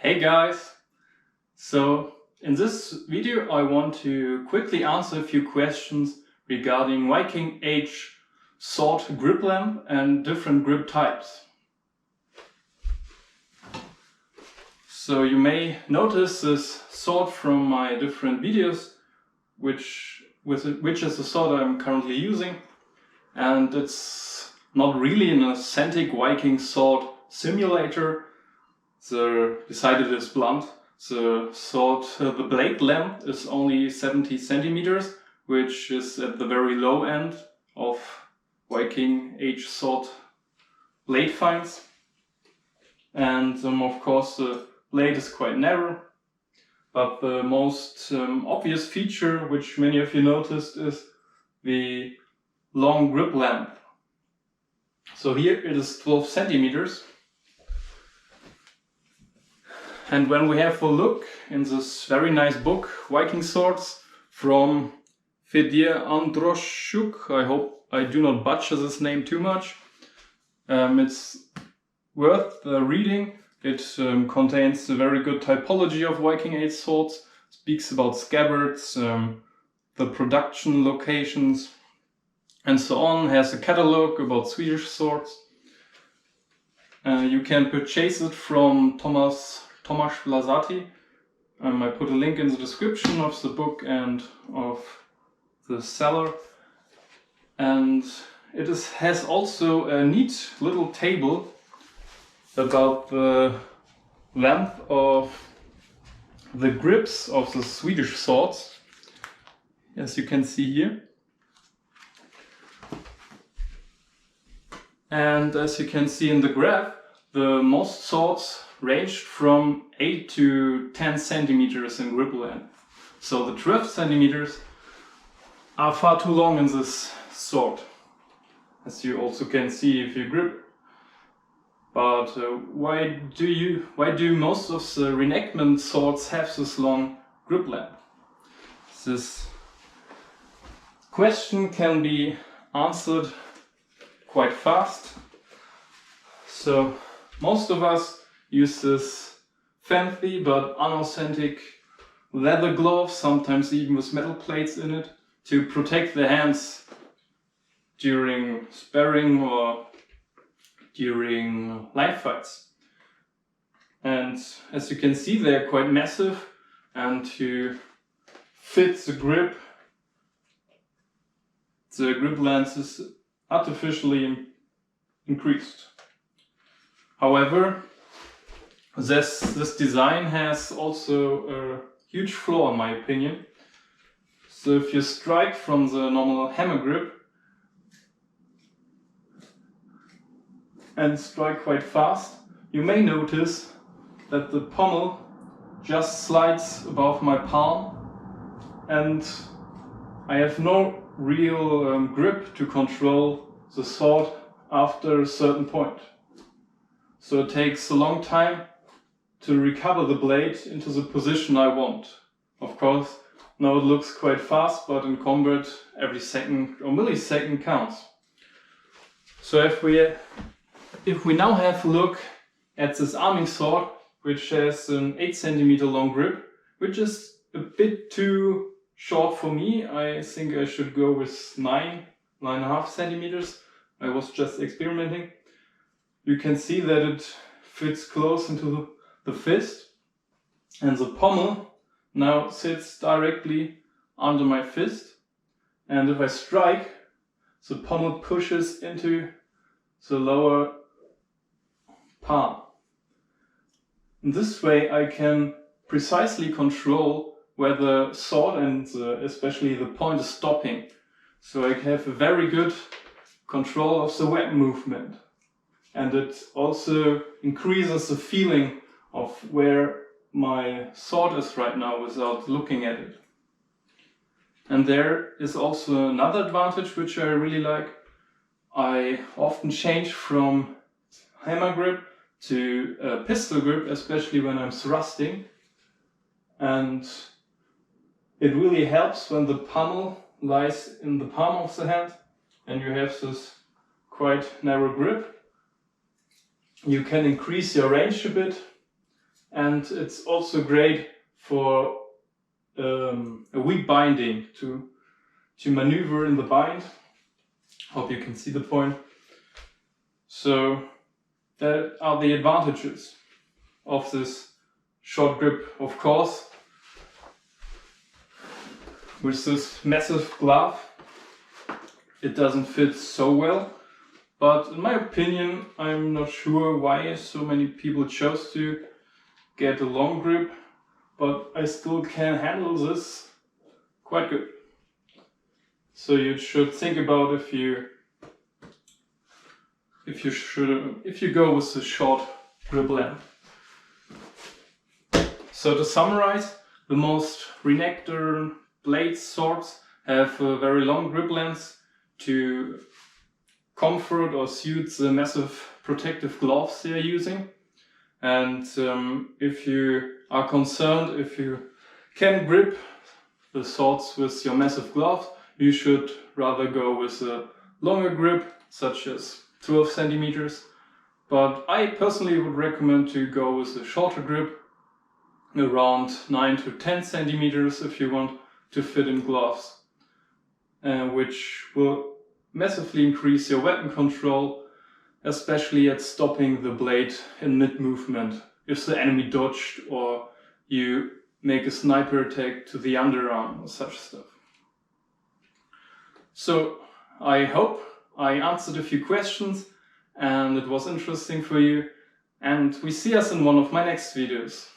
Hey guys! So in this video I want to quickly answer a few questions regarding Viking Age sword grip length and different grip types. So you may notice this sword from my different videos, which is the sword I'm currently using, and it's not really an authentic Viking sword simulator. Beside it is blunt. The sword, the blade length is only 70 centimeters, which is at the very low end of Viking Age sword blade finds. And of course the blade is quite narrow, but the most obvious feature, which many of you noticed, is the long grip length. So here it is 12 centimeters. And when we have a look in this very nice book, Viking Swords, from Fedir Androshchuk, I hope I do not butcher this name too much. It's worth reading. It contains a very good typology of Viking Age swords, speaks about scabbards, the production locations, and so on. Has a catalog about Swedish swords. You can purchase it from Tomasz Lazati. I put a link in the description of the book and of the seller. And it has also a neat little table about the length of the grips of the Swedish swords, as you can see here. And as you can see in the graph, the most swords ranged from 8 to 10 centimeters in grip length. So the 12 centimeters are far too long in this sword, as you also can see if you grip. But why do most of the reenactment swords have this long grip length? This question can be answered quite fast. So most of us use this fancy but unauthentic leather glove, sometimes even with metal plates in it, to protect the hands during sparring or during line fights. And as you can see, they are quite massive, and to fit the grip length is artificially increased. However, this design has also a huge flaw in my opinion. So if you strike from the normal hammer grip and strike quite fast, you may notice that the pommel just slides above my palm, and I have no real grip to control the sword after a certain point. So it takes a long time to recover the blade into the position I want. Of course, now it looks quite fast, but in combat every second or millisecond counts. So if we now have a look at this arming sword, which has an 8 centimeter long grip, which is a bit too short for me. I think I should go with 9.5 centimeters. I was just experimenting. You can see that it fits close into the fist, and the pommel now sits directly under my fist, and if I strike, the pommel pushes into the lower palm. In this way I can precisely control where the sword and especially the point is stopping, so I have a very good control of the weapon movement. And it also increases the feeling of where my sword is right now without looking at it. And there is also another advantage which I really like. I often change from hammer grip to pistol grip, especially when I'm thrusting. And it really helps when the pommel lies in the palm of the hand and you have this quite narrow grip. You can increase your range a bit, and it's also great for a weak binding to maneuver in the bind. Hope you can see the point. So that are the advantages of this short grip. Of course, with this massive glove, it doesn't fit so well, but in my opinion, I'm not sure why so many people chose to get a long grip, but I still can handle this quite good. So you should think about if you go with the short grip length. So to summarize, the most reenactor blade swords have a very long grip length to comfort or suit the massive protective gloves they are using. And if you are concerned if you can grip the swords with your massive gloves, you should rather go with a longer grip, such as 12 centimeters. But I personally would recommend to go with a shorter grip, around 9 to 10 centimeters if you want to fit in gloves, which will massively increase your weapon control, especially at stopping the blade in mid-movement, if the enemy dodged or you make a sniper attack to the underarm or such stuff. So I hope I answered a few questions and it was interesting for you, and we see us in one of my next videos.